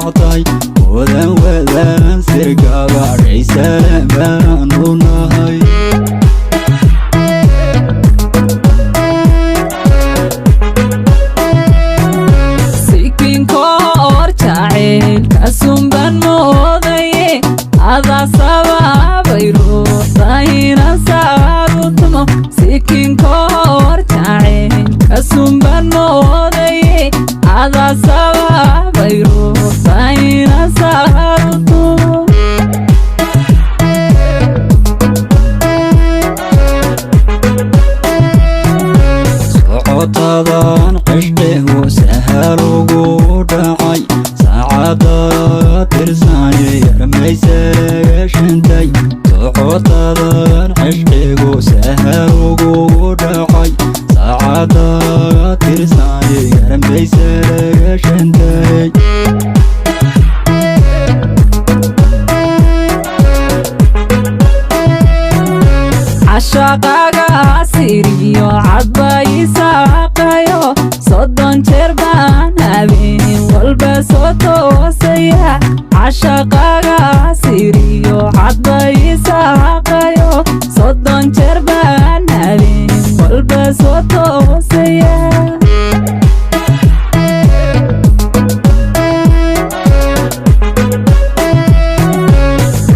noqday wadan wadan sirgaba raysana baan u nahay sikinko orjacayl kasunban moodaye ada sababay ruuxayna saarutumo sikinko orjacayl kasunban moodaye ada sababay ruuxayna saarutumo socotadan qishqigu sahal ugu dhacay saacada tirsanay yarmaysaga shintay socotadan qishqigu sahal ugu dhacay saacada tirsanay yarmaysaga shintay عشقاga siriyo cadbaysaaqayo soddon jeer baan habeen walba soo toosaya cashaqaga siriyo cadbaysaaqayo soddon jeer baan habeen walba soo toosaya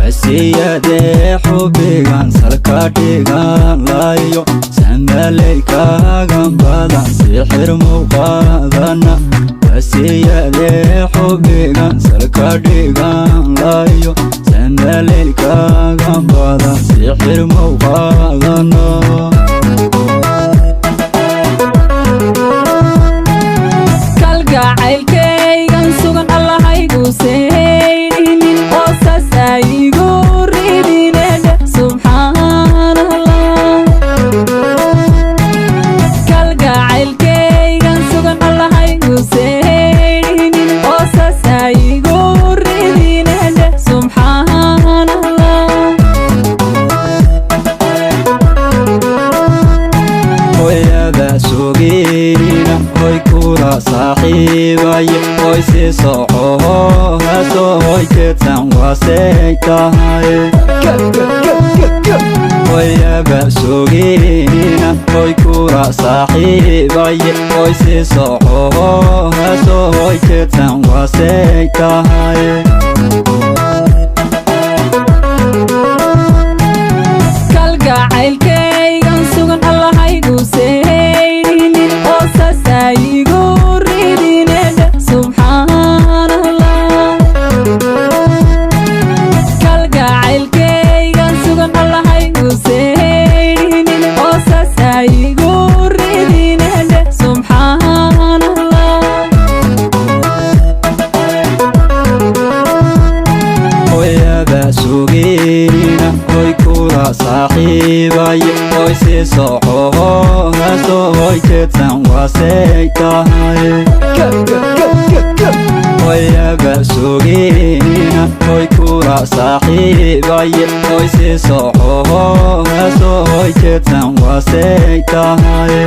wasiyadee xubigan salka dhigan layo samaleykaagan badan sixir muuqaadana wasiyadee xubigan salka dhigan layo samaleykaagan badan sixir muuqaadana kalgacaylkaygan sugan allahaygu seydhinin qoosas aygu ridinedhe subxaanallah kalgacaylkaygan sugan allahaygu seydhinin qoosas aygu ridinedhe subxaanallah hoyada sugiina hoy kula saaxiibaye hoy si soco haso hoy keedsan waasay tahay hoyaba sugiina hoy kula saaxiibaye hoy si soco haso hoy keedsan waasay tahay kalgacaylkaygan sugan allahaygu seydhinin qoosas aygu ridinedhe subxaanallah kalgacaylkaygan sugan allahaygu seydhinin qoosas aygu ridinedhe subxaanallah hoyaba sugiina hoy kula saaxiibaye hoy si soco haso hoy keedsan waasay tahay hoyaba sugiina hoy kula saaxiibaye hoy si soco haso hoy keedsan waasay tahay